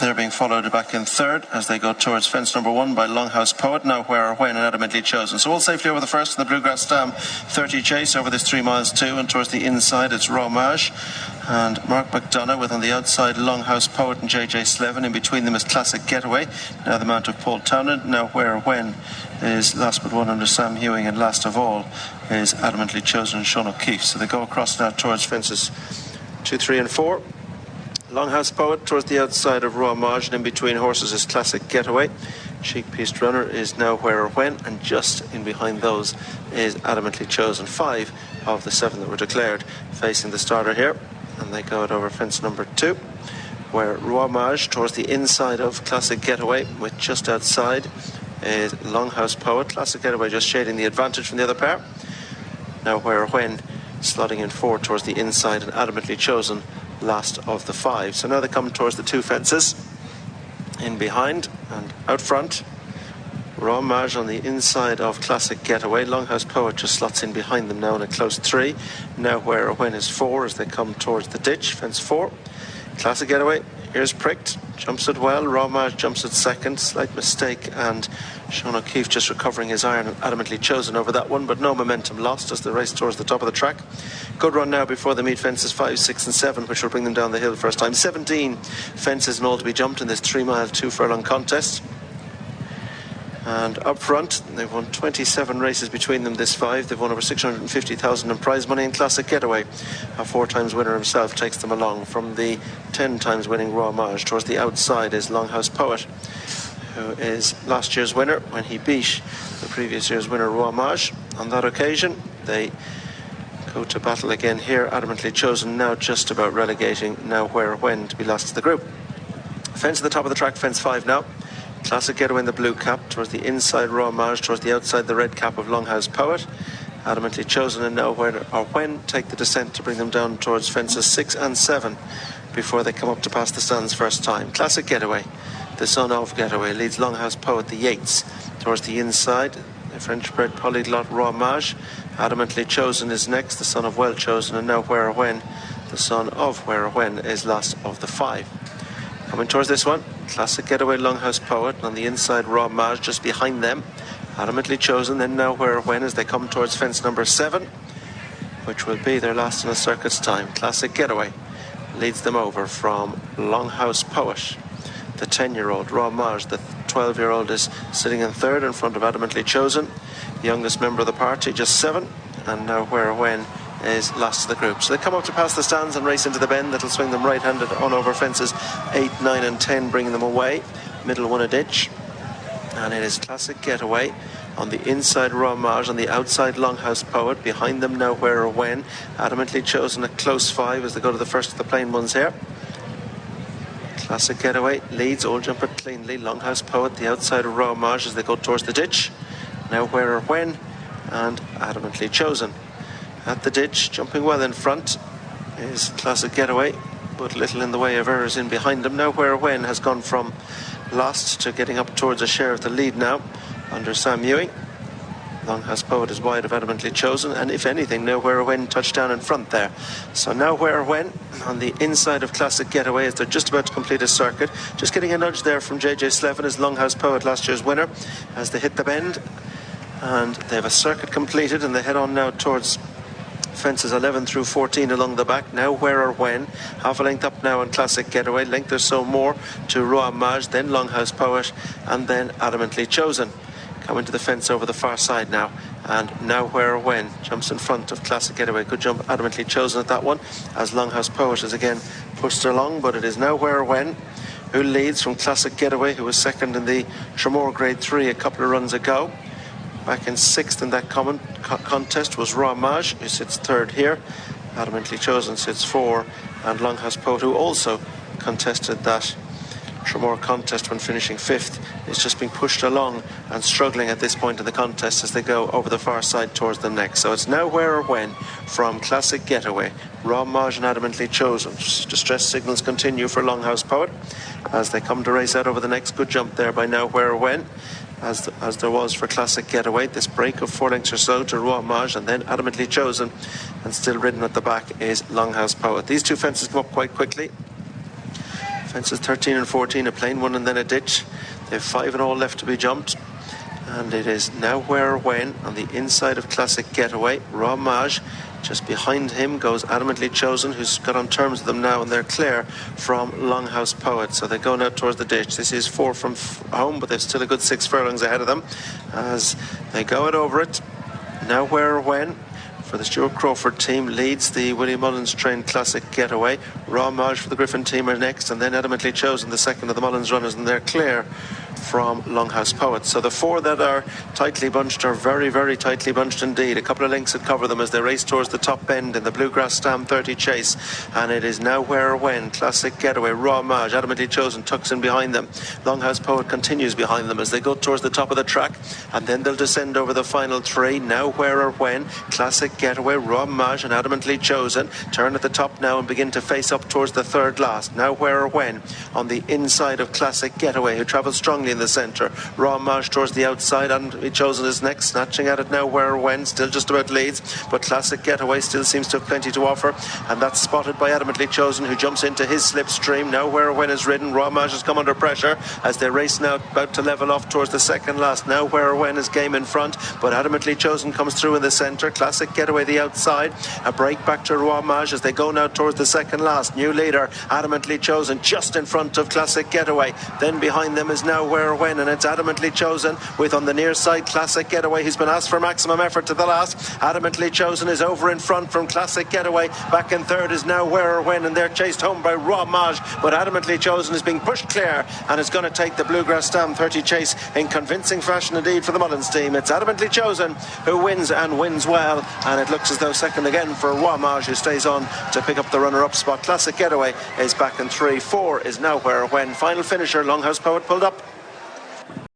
They're being followed back in third as they go towards fence number 1 by Longhouse Poet, Now Where or When, and Adamantly Chosen. So all safely over the first in the Bluegrass Dam 30 chase over this 3 miles 2, and towards the inside it's Romage and Mark McDonough, with on the outside Longhouse Poet and JJ Slevin. In between them is Classic Getaway, now the mount of Paul Townend. Now Where or When is last but one under Sam Hewing, and last of all is Adamantly Chosen and Sean O'Keefe. So they go across now towards fences 2, 3 and 4. Longhouse Poet towards the outside of Romage, and in between horses is Classic Getaway. Chic Pieced Runner is Now Where or When, and just in behind those is Adamantly Chosen. 5 of the 7 that were declared facing the starter here, and they go it over fence number 2, where Romage towards the inside of Classic Getaway, with just outside is Longhouse Poet. Classic Getaway just shading the advantage from the other pair. Now Where or When slotting in 4 towards the inside, and Adamantly Chosen last of the 5. So now they come towards the 2 fences. In behind and out front, Romage on the inside of Classic Getaway. Longhouse Poet just slots in behind them now in a close 3. Now Where or When is 4 as they come towards the ditch, fence 4. Classic Getaway, ears pricked, jumps it well. Romage jumps it second, slight mistake, and Sean O'Keefe just recovering his iron and Adamantly Chosen over that one, but no momentum lost as they race towards the top of the track. Good run now before they meet fences 5, 6 and 7, which will bring them down the hill first time. 17 fences in all to be jumped in this 3 mile 2 furlong contest. And up front, they've won 27 races between them this 5. They've won over 650,000 in prize money. And Classic Getaway, a 4 times winner himself, takes them along. From the 10 times winning Romage towards the outside is Longhouse Poet, who is last year's winner when he beat the previous year's winner Romage. On that occasion, they go to battle again here. Adamantly Chosen now just about relegating Now Where or When to be last to the group. Fence at the top of the track, fence 5 now. Classic Getaway in the blue cap towards the inside Romage, towards the outside the red cap of Longhouse Poet. Adamantly Chosen and Now Where or When take the descent to bring them down towards fences 6 and 7 before they come up to pass the stands first time. Classic Getaway, the son of Getaway, leads Longhouse Poet, the Yates, towards the inside. The French-bred polyglot Romage. Adamantly Chosen is next, the son of Well Chosen, and Now Where or When, the son of Where or When, is last of the 5. Coming towards this one, Classic Getaway, Longhouse Poet, and on the inside Romage just behind them. Adamantly Chosen, then Now Where or When as they come towards fence number 7, which will be their last in the circuit's time. Classic Getaway leads them over from Longhouse Poet. The 10-year-old Romage, the 12-year-old, is sitting in third in front of Adamantly Chosen. The youngest member of the party, just 7, and Now Where or When is last of the group. So they come up to pass the stands and race into the bend. That'll swing them right-handed on over fences 8, 9 and 10, bringing them away. Middle one a ditch. And it is Classic Getaway on the inside Romage, on the outside Longhouse Poet. Behind them Now Where or When. Adamantly Chosen a close 5 as they go to the first of the plain ones here. Classic Getaway leads, all jumper cleanly. Longhouse Poet, the outside of Romage as they go towards the ditch. Now Where or When and Adamantly Chosen. At the ditch, jumping well in front, is Classic Getaway, but little in the way of errors in behind him. Now Where or When has gone from last to getting up towards a share of the lead now under Sam Ewing. Longhouse Poet is wide of Adamantly Chosen, and if anything, Now Where or When touchdown in front there. So Now Where or When on the inside of Classic Getaway as they're just about to complete a circuit. Just getting a nudge there from JJ Slevin as Longhouse Poet, last year's winner, as they hit the bend. And they have a circuit completed, and they head on now towards fences 11 through 14 along the back. Now Where or When, half a length up now on Classic Getaway, length or so more to Romage, then Longhouse Poet, and then Adamantly Chosen. Coming to the fence over the far side now, and Now Where or When jumps in front of Classic Getaway. Good jump, Adamantly Chosen at that one, as Longhouse Poet is again pushed along, but it is Now Where or When who leads from Classic Getaway, who was second in the Tremor Grade 3 a couple of runs ago. Back in 6th in that contest was Romage, who sits 3rd here. Adamantly Chosen sits 4, and Longhouse Poet, who also contested that Tremor contest when finishing 5th, is just being pushed along and struggling at this point in the contest as they go over the far side towards the next. So it's Now Where or When from Classic Getaway, Romage and Adamantly Chosen. Distress signals continue for Longhouse Poet as they come to race out over the next. Good jump there by Now Where or When, as there was for Classic Getaway. This break of 4 lengths or so to Romage, and then Adamantly Chosen, and still ridden at the back is Longhouse Poet. These 2 fences come up quite quickly. Fences 13 and 14, a plain one and then a ditch. They have 5 in all left to be jumped. And it is Now Where or When on the inside of Classic Getaway. Ramage. Just behind him goes Adamantly Chosen, who's got on terms with them now, and they're clear from Longhouse Poet. So they're going out towards the ditch. This is 4 from home, but they've still a good 6 furlongs ahead of them as they go out over it. Now Where or When for the Stuart Crawford team leads the Willie Mullins trained Classic Getaway. Ramage for the Griffin team are next, and then Adamantly Chosen, the second of the Mullins runners, and they're clear from Longhouse Poet. So the 4 that are tightly bunched are very, very tightly bunched indeed. A couple of links that cover them as they race towards the top bend in the Bluegrass Stam 30 chase. And it is Now Where or When, Classic Getaway, Ramage, Adamantly Chosen tucks in behind them. Longhouse Poet continues behind them as they go towards the top of the track, and then they'll descend over the final 3. Now Where or When, Classic Getaway, Ramage and Adamantly Chosen turn at the top now and begin to face up towards the third last. Now Where or When on the inside of Classic Getaway, who travels strongly in the centre. Ramage towards the outside, and Chosen is next, snatching at it. Now Where or When, still just about leads, but Classic Getaway still seems to have plenty to offer, and that's spotted by Adamantly Chosen, who jumps into his slipstream. Now Where or When is ridden. Ramage has come under pressure as they race now about to level off towards the second last. Now Where or When is game in front, but Adamantly Chosen comes through in the centre. Classic Getaway the outside, a break back to Ramage as they go now towards the second last. New leader Adamantly Chosen just in front of Classic Getaway, then behind them is Now Where or When, and it's Adamantly Chosen with on the near side Classic Getaway, who's been asked for maximum effort to the last. Adamantly Chosen is over in front from Classic Getaway. Back in third is Now Where or When, and they're chased home by Ramage, but Adamantly Chosen is being pushed clear and is going to take the Bluegrass Stam 30 chase in convincing fashion indeed for the Mullins team. It's Adamantly Chosen who wins, and wins well, and it looks as though second again for Ramage, who stays on to pick up the runner-up spot. Classic Getaway is back in 3. 4 is Now Where or When. Final finisher, Longhouse Poet pulled up.